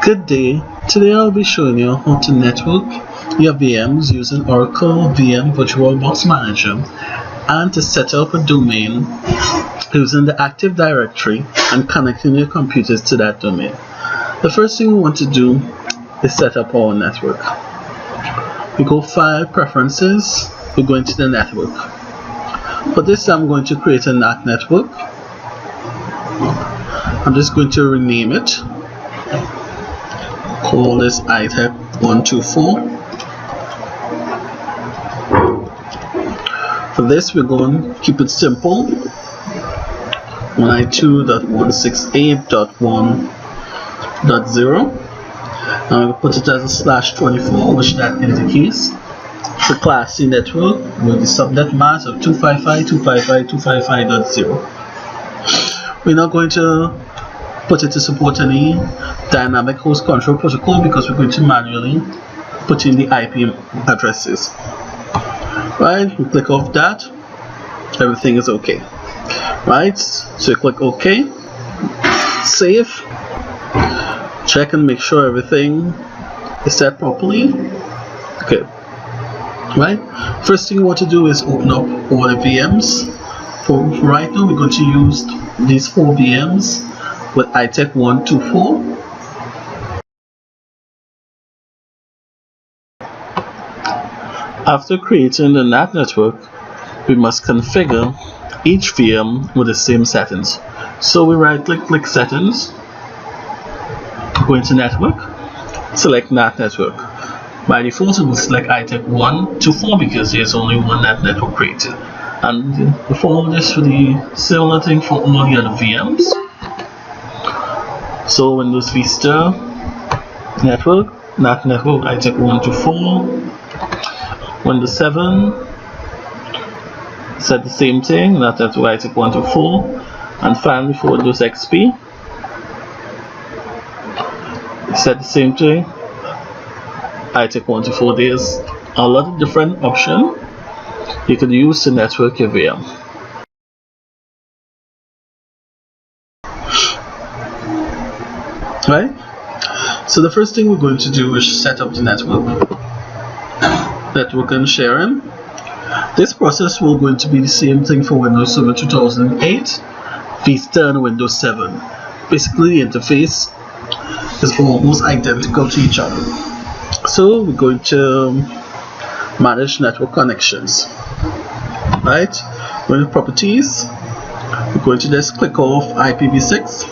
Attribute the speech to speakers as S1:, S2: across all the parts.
S1: Good day, today I'll be showing you how to network your VMs using Oracle VM VirtualBox Manager and to set up a domain using the Active Directory and connecting your computers to that domain. The first thing we want to do is set up our network. We go File, Preferences, we go into the network. For this I'm going to create a NAT network. I'm just going to rename it. Call this ITEC 124. For this we're going to keep it simple. 192.168.1.0. I'm going to put it as a /24, which that indicates the Class C network with the subnet mask of 255.255.255.0. We're not going to put it to support any dynamic host control protocol because we're going to manually put in the IP addresses. Right, we click off that, everything is okay. Right, so you click OK, save, check and make sure everything is set properly. Okay, right, first thing you want to do is open up all the VMs. For right now we're going to use these 4 VMs with ITEC 124. After creating the NAT network, we must configure each VM with the same settings. So we right click Settings, go into Network, select NAT network. By default it will select ITEC 124 because there's only one NAT network created. And we follow this for the similar thing for all the other VMs. So Windows Vista network, NAT network ITEC 124, Windows 7, set the same thing, NAT network ITEC 124, and finally for Windows XP, set the same thing, ITEC 124. There's a lot of different options you could use to network your VM. Right? So the first thing we're going to do is set up the network and sharing. This process will going to be the same thing for Windows Server 2008, Vista, and Windows 7. Basically the interface is almost identical to each other. So we're going to manage network connections. Right? Going to Properties, we're going to just click off IPv6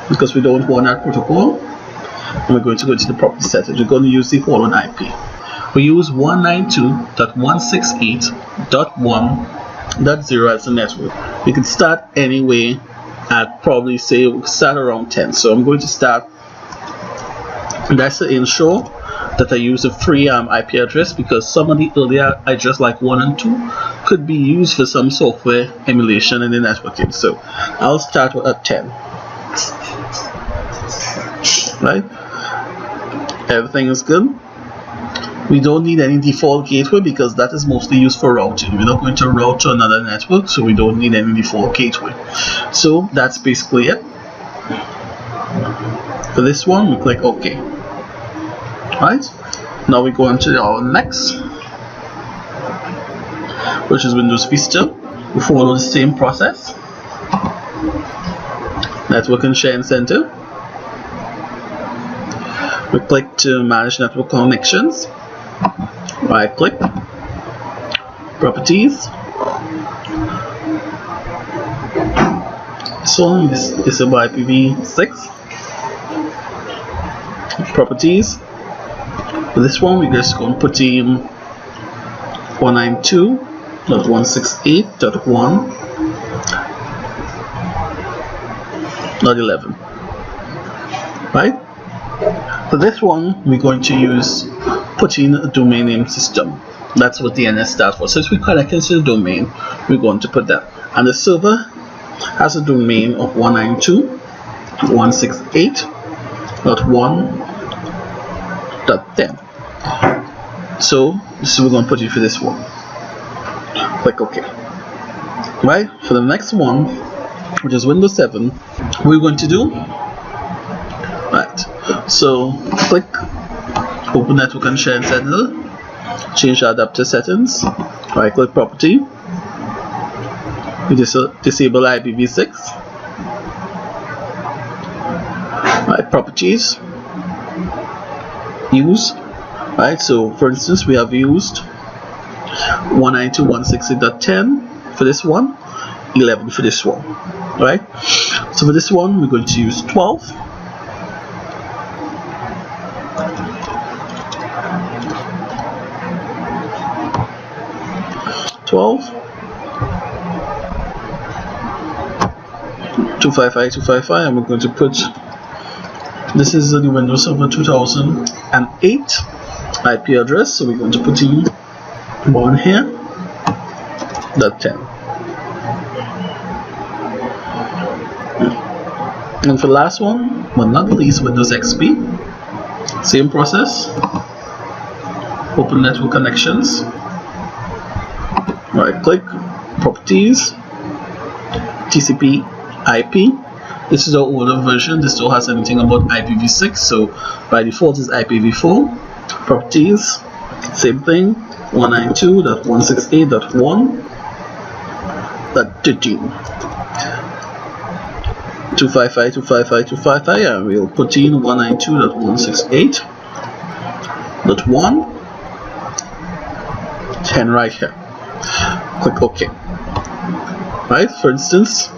S1: because we don't want that protocol, and we're going to go to the property settings. We're going to use the following IP. We use 192.168.1.0 as a network. We can start anyway at probably say we start around 10. So I'm going to start, and that's to ensure that I use a free IP address because some of the earlier address like 1 and 2 could be used for some software emulation in the networking. So I'll start at 10. Right, everything is good. We don't need any default gateway because that is mostly used for routing. We're not going to route to another network, so we don't need any default gateway. So that's basically it. For this one, we click OK. Right, now we go on to our next, which is Windows Vista. We follow the same process. Network and Sharing Center. We click to manage network connections. Right click, Properties. So this is about IPv6. Properties. For this one we're just going to put in 192.168.1.11. Right? For this one we're going to put in a domain name system. That's what DNS stands for. So if we connect into the domain, we're going to put that. And the server has a domain of 192.168.1.10. So this is what we're going to put in for this one. Click OK. Right, for the next one, which is Windows 7, we're going to do right. So click Open Network and Sharing Center, change the adapter settings, right click Property, disable IPv6, right, Properties, Use, right, so for instance we have used 192.168.10 for this one, 11 for this one, right? So for this one we're going to use 12. $12 255 and we're going to put, this is the Windows Server 2008 IP address, so we're going to put in one here, .10. And for the last one, but not least, Windows XP, same process, open network connections, right click, properties, TCP IP. This is our older version, this don't has anything about IPv6, so by default is IPv4. Properties, same thing, 192.168.1.13. 255 and we'll put in 192.168.1.10 right here. Click OK. Right, for instance,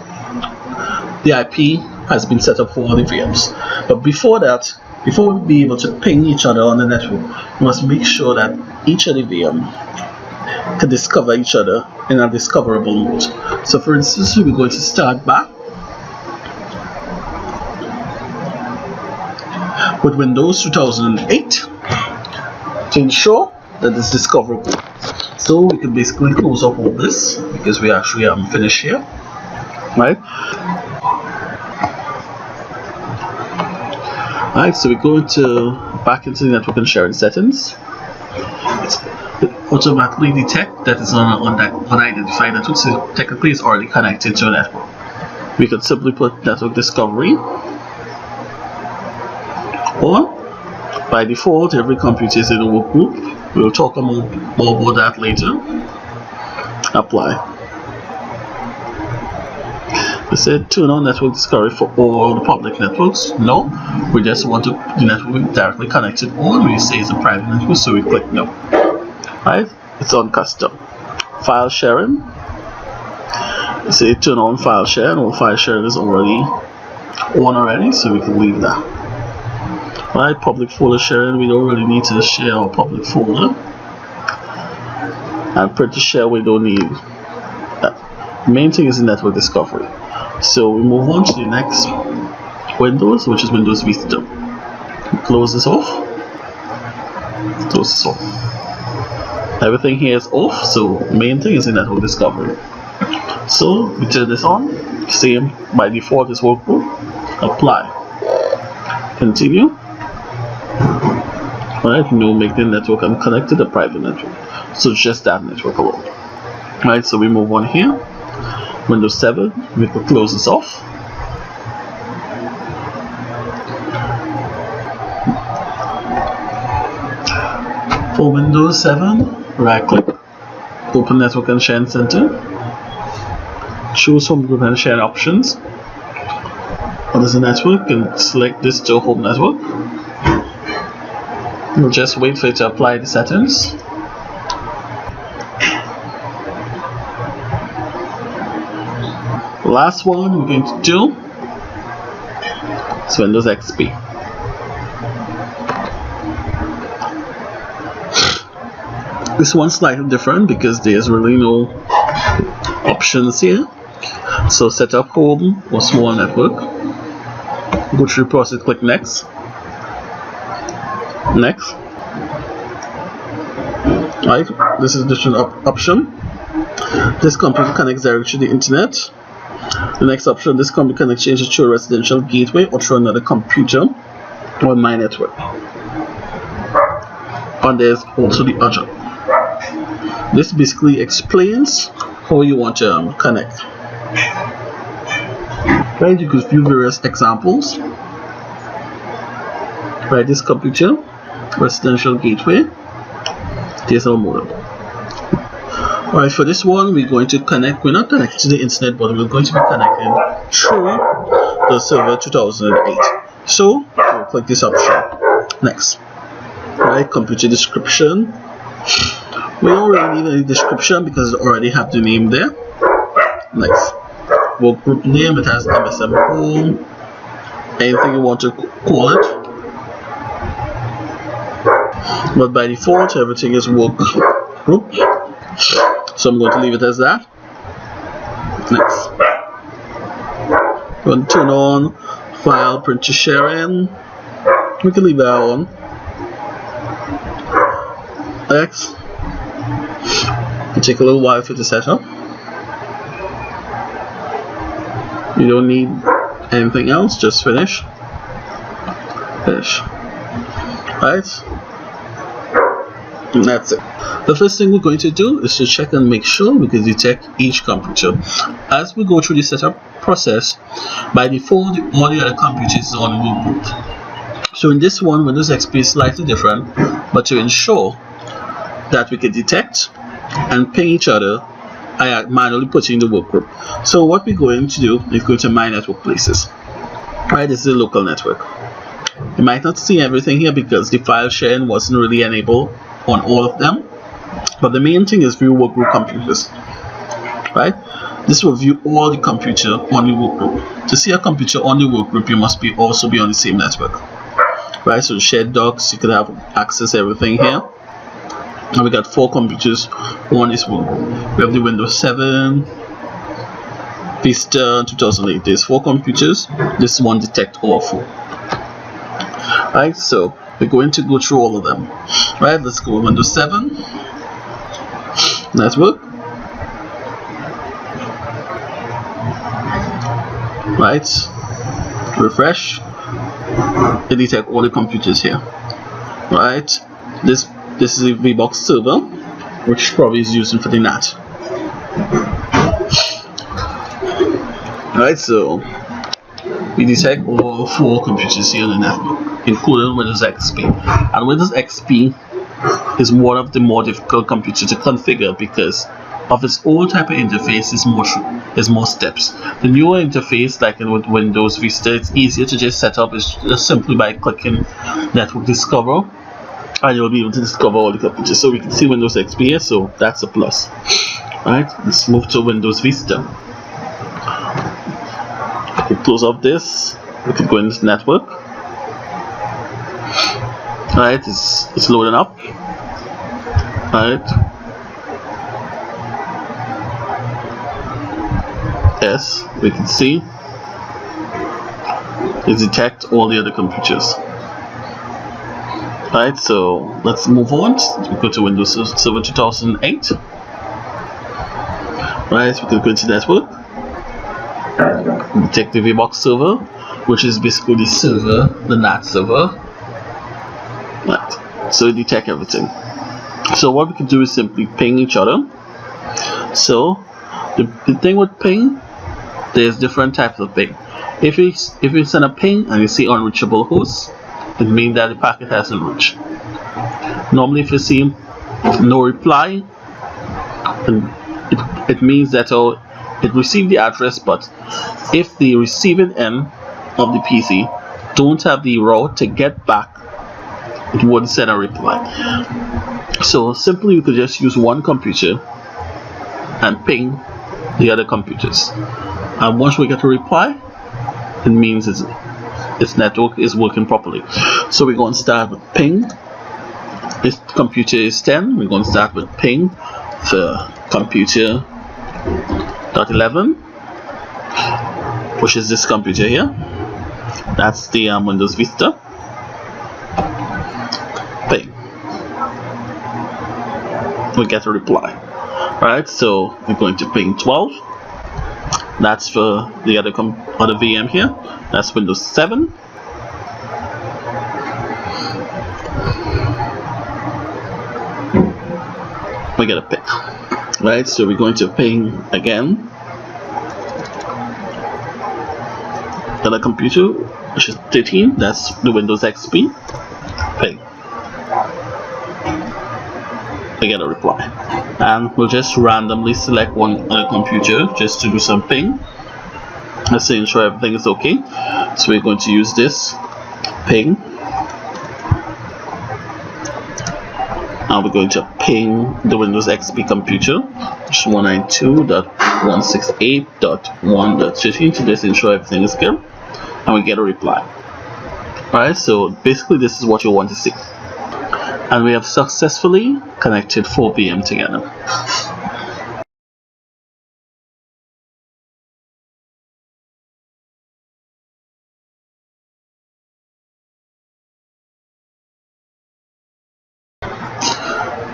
S1: the IP has been set up for all the VMs, but before that, before we be able to ping each other on the network, we must make sure that each of the VM can discover each other in a discoverable mode. So for instance, we're going to start back with Windows 2008 to ensure that it's discoverable. So we can basically close up all this because we actually finished here, right? Alright, so we're going to back into the network and sharing settings. It automatically detect that it's on that unidentified network, so technically it's already connected to a network. We could simply put network discovery, or by default every computer is in a work group. We'll talk more about that later. Apply. We said turn on network discovery for all the public networks. No, we just want to the network directly connected on. We say it's a private network, so we click no. Right? It's on custom. File sharing. We say turn on file sharing. Well, file sharing is already on already, so we can leave that. Right? Public folder sharing. We don't really need to share our public folder. And print to share we don't need. Main thing is the network discovery. So we move on to the next Windows, which is Windows Vista. We close this off. Close this off. Everything here is off, so main thing is the network discovery. So we turn this on. Same by default is workgroup. Apply. Continue. Alright, no, make the network unconnected, a private network. So just that network alone. Alright, so we move on here. Windows 7, we could close this off. For Windows 7, right click, open Network and Sharing Center, choose Home Group and Share options. What is the network? And select this to Home Network. We'll just wait for it to apply the settings. Last one we're going to do is Windows XP. This one's slightly different because there's really no options here. So set up home or small network. Go through the process, click next. Next. Alright, this is a different option. This computer connects directly to the internet. The next option, this computer connects either through a residential gateway or through another computer on my network. And there's also the other. This basically explains how you want to connect. Right, you could view various examples. Right, this computer, residential gateway, there's our modem. Alright, for this one, we're going to connect, we're not connected to the internet, but we're going to be connecting through the server 2008. So, we'll click this option. Next. Right, computer description. We don't really need any description because it already have the name there. Next. Work group name, it has MSM home. Anything you want to call it. But by default, everything is work group. So I'm going to leave it as that. Next. We're going to turn on file printer sharing. We can leave that on. Next. It'll take a little while for it to set up. You don't need anything else, just finish. Finish. Right? And that's it. The first thing we're going to do is to check and make sure we can detect each computer. As we go through the setup process, by default, all the other computers is on work group. So in this one, Windows XP is slightly different, but to ensure that we can detect and ping each other, I am manually putting the work group. So what we're going to do is go to My Network Places. Right, this is a local network. You might not see everything here because the file sharing wasn't really enabled on all of them. But the main thing is view work group computers. Right? This will view all the computer on the work group. To see a computer on the work group, you must also be on the same network. Right? So shared docs, you could have access everything here. And we got 4 computers on this work group. We have the Windows 7, Vista, 2008. There's 4 computers. This one detect all 4. Right? So we're going to go through all of them. Right? Let's go Windows 7. Network. Right, refresh. It detect all the computers here. Right, this is a VBox server, which probably is using for the NAT. Right, so we detect all 4 computers here on the network, including Windows XP. And Windows XP is one of the more difficult computers to configure because of its old type of interface is more steps. The newer interface, like with Windows Vista, it's easier to just set up. It's just simply by clicking Network Discover, and you'll be able to discover all the computers. So we can see Windows XP here, so that's a plus. Right, let's move to Windows Vista. We can close off this. We can go in this network. Right, it's loading up. Right. Yes, we can see it detect all the other computers. Right, so let's move on. We go to Windows Server 2008. Right, we can go to network. Detect the VBox server, which is basically the server, the NAT server. Right, so it detect everything. So what we can do is simply ping each other. So the thing with ping, there's different types of ping. If you send a ping and you see unreachable host, it means that the packet hasn't reached. Normally if you see no reply, it means that it received the address, but if the receiving end of the PC don't have the route to get back, it wouldn't send a reply. So simply you could just use one computer and ping the other computers, and once we get a reply, it means its network is working properly. So we're going to start with ping. This computer is 10. We're going to start with ping for computer .11, which is this computer here. That's the Windows Vista. Ping. We get a reply. Alright, so we're going to ping 12. That's for the other VM here. That's Windows 7. We get a ping. Right, so we're going to ping again. Another computer, which is 13. That's the Windows XP. Ping. I get a reply. And we'll just randomly select one computer just to do some ping. Let's say ensure everything is okay. So we're going to use this ping. And we're going to ping the Windows XP computer, which is 192.168.1.13 to just ensure everything is good. And we get a reply. Alright, so basically this is what you want to see. And we have successfully connected 4 VM together.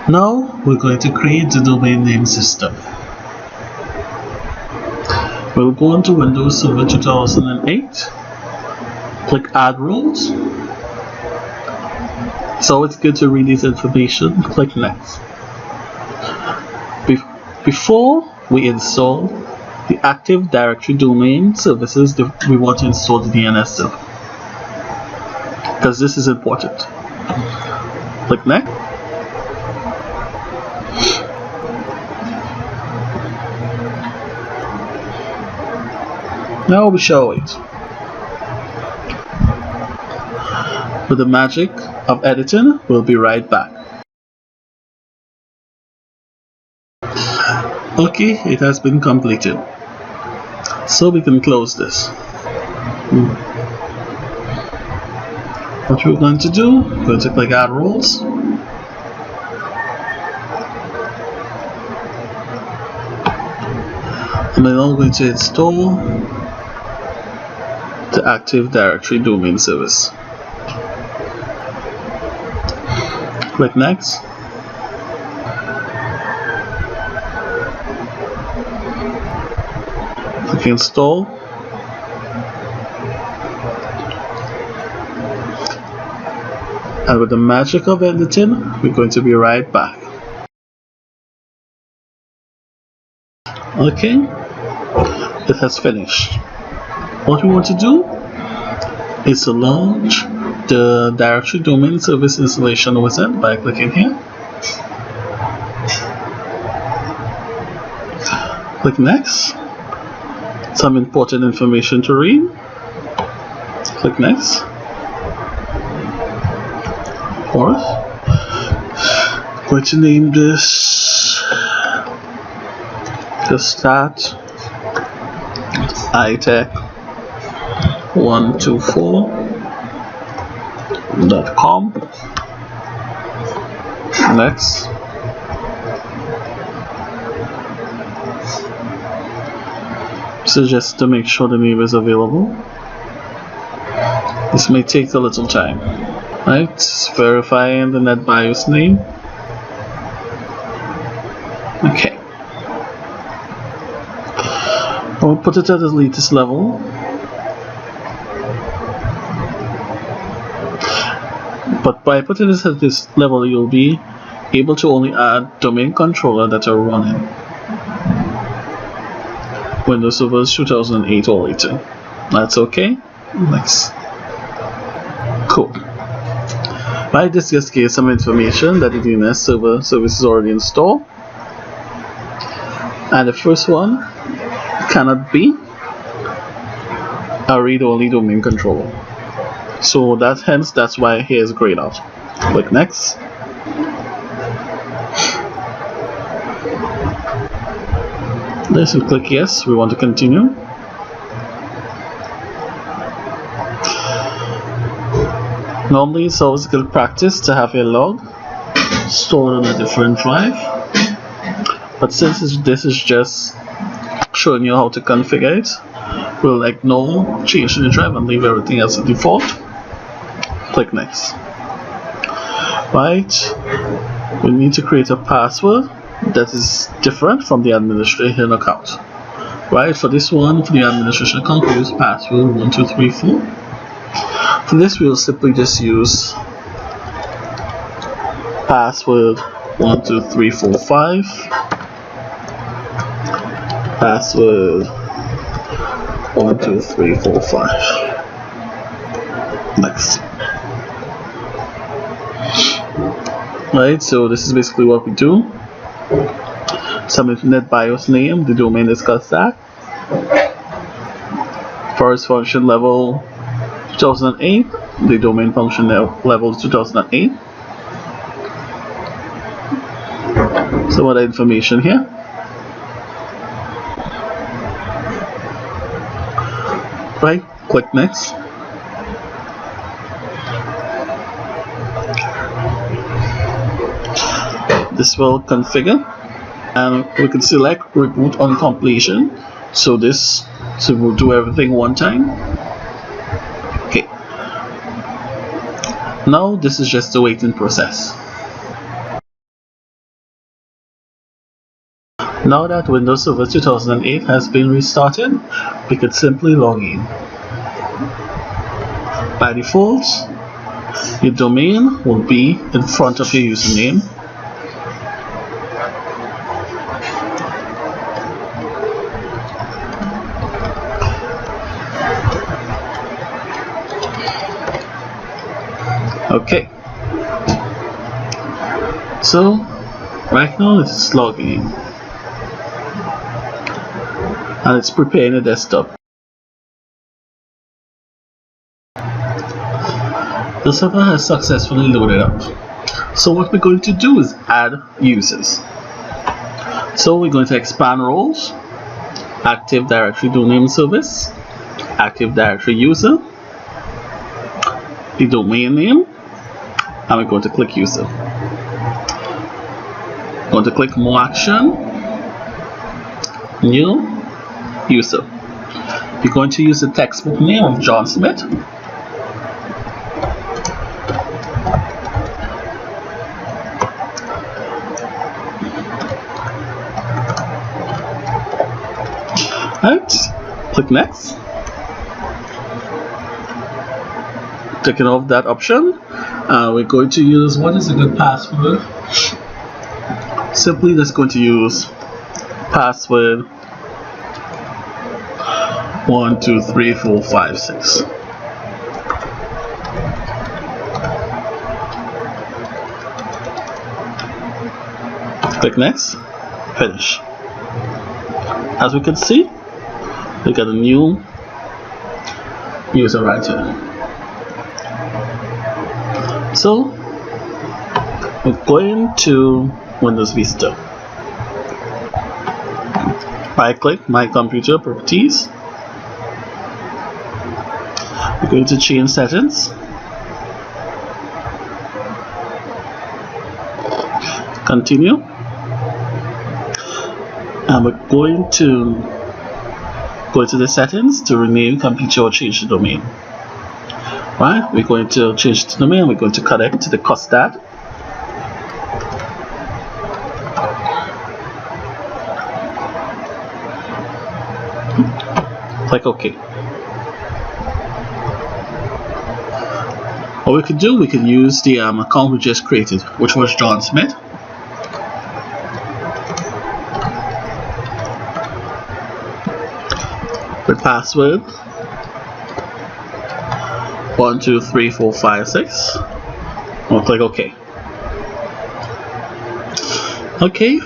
S1: Now we're going to create the domain name system. We'll go into Windows Server 2008, click Add Roles. So it's good to read this information, click Next. Before we install the Active Directory domain services, we want to install the DNS server, because this is important. Click Next. Now we shall wait. With the magic of editing, we'll be right back. Okay, it has been completed. So we can close this. What we're going to do, we're going to click Add Roles. And then I'm going to install the Active Directory domain service. Click Next. Click Install. And with the magic of editing, we're going to be right back. Okay, it has finished. What we want to do is to launch the Directory Domain Service Installation Wizard by clicking here. Click Next. Some important information to read. Click Next. Of course. I'm going to name this the Start iTech 124.com. Next. So just to make sure the name is available. This may take a little time. Right? It's verifying the NetBIOS name. Okay. I'll put it at the latest level. But by putting this at this level, you'll be able to only add domain controller that are running Windows Server 2008 or later. That's okay. Next. Cool. Right, this just gives some information that the DNS server service is already installed. And the first one cannot be a read-only domain controller. So that's why here is grayed out. Click Next. This will click Yes, we want to continue. Normally it's always good practice to have your log stored on a different drive. But since this is just showing you how to configure it, we'll ignore changing the drive and leave everything as a default. Click Next. Right, we need to create a password that is different from the administration account. Right, for this one, for the administration account, we use password 1234. For this, we'll simply just use password 12345. Password 12345. Next. Right, so this is basically what we do. Some internet BIOS name, the domain discussed that. First function level 2008, the domain function level 2008. Some other information here. Right, click next. This will configure, and we can select reboot on completion. So we'll do everything one time. Okay. Now this is just the waiting process. Now that Windows Server 2008 has been restarted, we could simply log in. By default, your domain will be in front of your username. Okay, so right now it's logging in and it's preparing a desktop. The server has successfully loaded up. So what we're going to do is add users. So we're going to expand roles, Active Directory domain service, Active Directory user, the domain name, and we're going to click user. Going to click more action, new user. You're going to use the textbook name of John Smith. Right, click next. Taking off that option, we're going to use, what is a good password? Simply just going to use password 1 2 3 4 5 6. Click next, finish. As we can see, we got a new user right here. So we're going to Windows Vista. Right click My Computer Properties. We're going to change settings. Continue. And we're going to go to the settings to rename computer or change the domain. Right, we're going to change the domain. We're going to connect to the custard. Click OK. What we could do, we could use the account we just created, which was John Smith. With password 1 2 3 4 5 6. We'll click OK. Okay,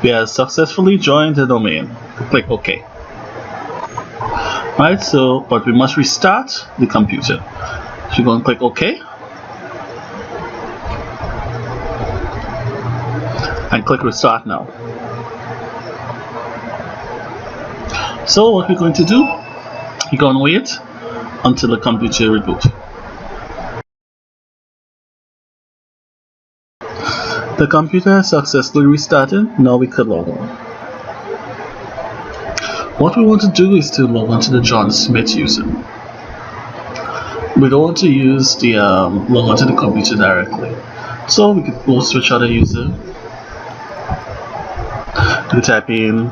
S1: we have successfully joined the domain. Click OK. Right, so but we must restart the computer. So you're going to click OK and click restart now. So what we're going to do, you're going to wait until the computer reboot. The computer has successfully restarted. Now we could log on. What we want to do is to log on to the John Smith user. We don't want to use the log on to the computer directly. So we could go switch out a user. We type in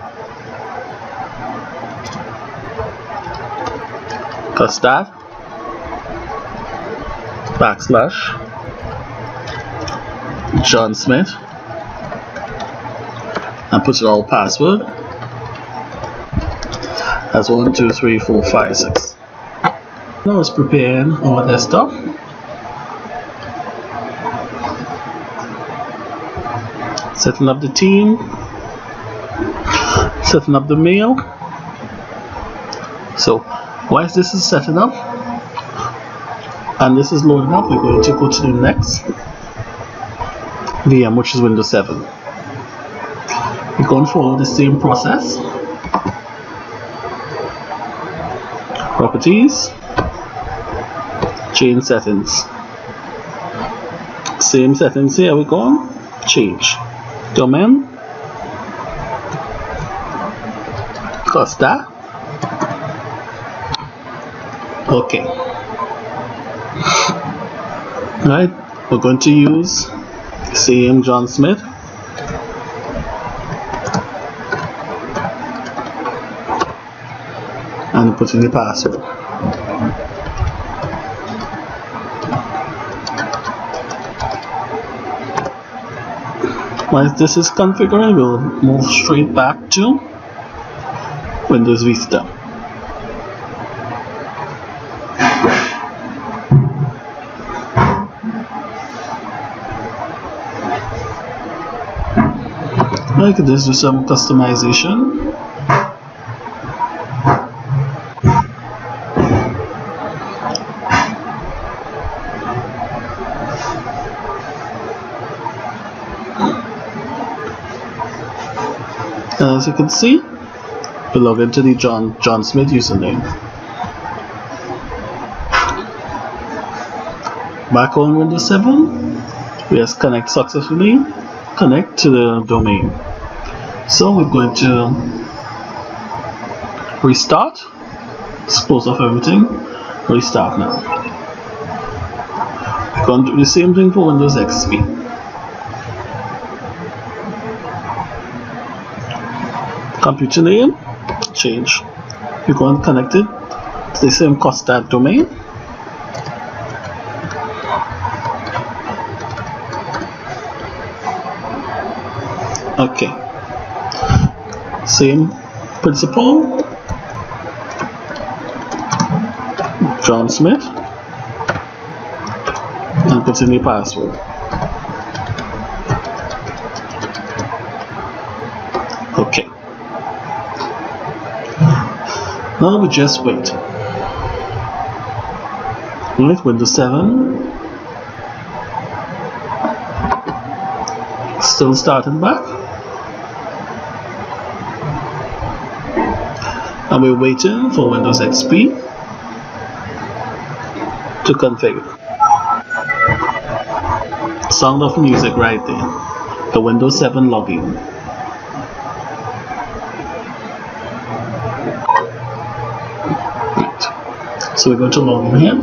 S1: custard / John Smith and put in our password as 1 2 3 4 5 6. Now it's preparing our desktop. Setting up the team, setting up the mail. So whilst this is setting up and this is loading up, we're going to go to the next VM, which is Windows 7. We're going to follow the same process. Properties, change settings. Same settings here, we're going change. Domain, Costa. Okay. Right, we're going to use same John Smith. And put in the password. Once this is configured, we'll move straight back to Windows Vista. I could just do some customization. As you can see, we log into the John Smith username. Back on Windows 7, we have successfully connect to the domain. So we're going to restart, close off everything, restart now. We're going to do the same thing for Windows XP. Computer name, change. We're going to connect it to the same Costa domain. Okay. Same principle. John Smith. And put in the password. Okay. Now we just wait. Let Windows 7 still starting back, and we're waiting for Windows XP to configure. Sound of music right there. The Windows 7 login. So we're going to log in here.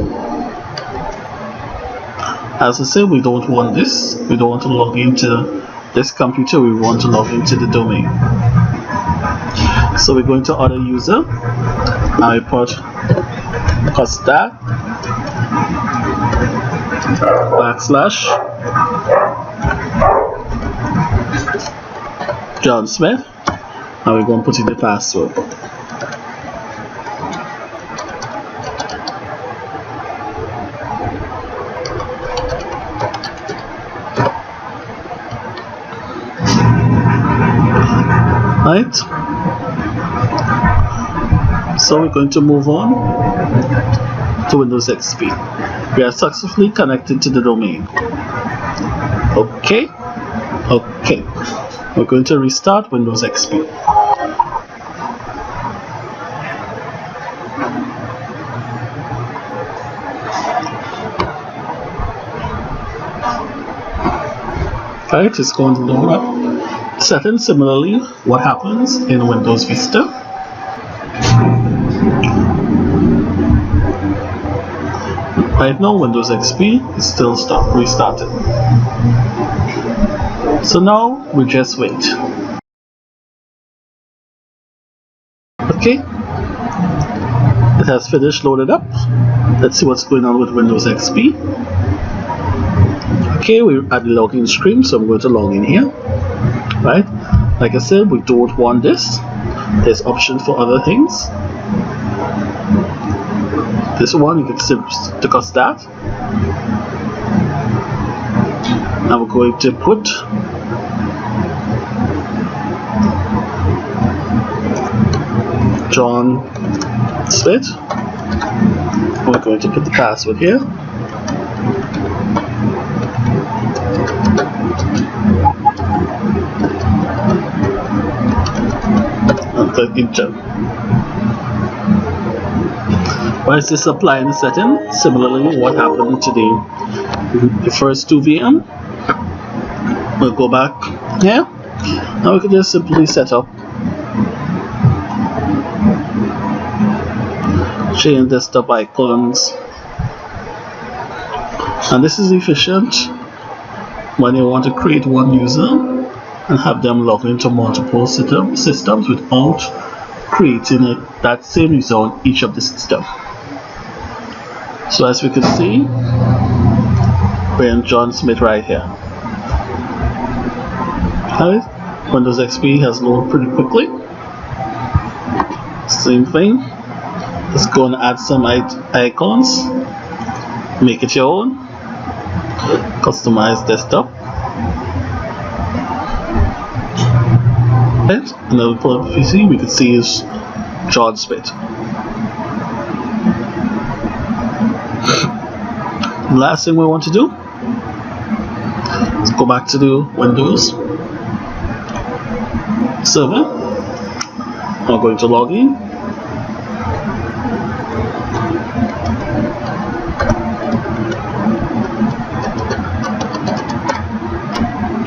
S1: As I said, we don't want this. We don't want to log into this computer. We want to log into the domain. So we're going to other user. I put Costa / John Smith. And we're going to put in the password. Right, so we're going to move on to Windows XP. We are successfully connected to the domain. Okay, we're going to restart Windows XP. Right, it's going to load up. Settings similarly, what happens in Windows Vista. Right now, Windows XP is still restarted. So now we just wait. Okay, it has finished loaded up. Let's see what's going on with Windows XP. Okay, we're at the login screen, so I'm going to log in here. Right, like I said, we don't want this. There's options for other things. this one, you can simply discuss that. Now we're going to put John Smith. We're going to put the password here. And click enter. Why is this applying the setting? Similarly, what happened to the first two VM? We'll go back here. Now we can just simply set up, change desktop icons, and this is efficient when you want to create one user and have them log into multiple systems without creating that same user on each of the systems. So as we can see, we're in John Smith right here. Alright, Windows XP has loaded pretty quickly. Same thing. Let's go and add some icons. Make it your own. Customize desktop. Right, another pull up PC we can see is John Smith. The last thing we want to do, let's go back to the Windows server. I'm going to log in.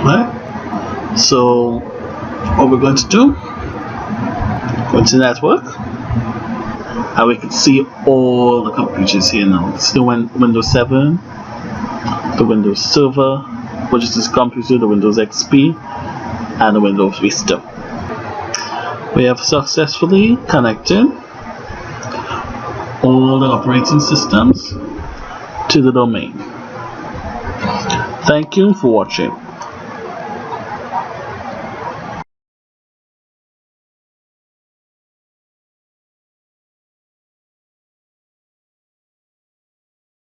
S1: Right. So what we're going to do, go into network, and we can see all the computers here now. It's the Windows 7, the Windows Server, which is this computer, the Windows XP, and the Windows Vista. We have successfully connected all the operating systems to the domain. Thank you for watching.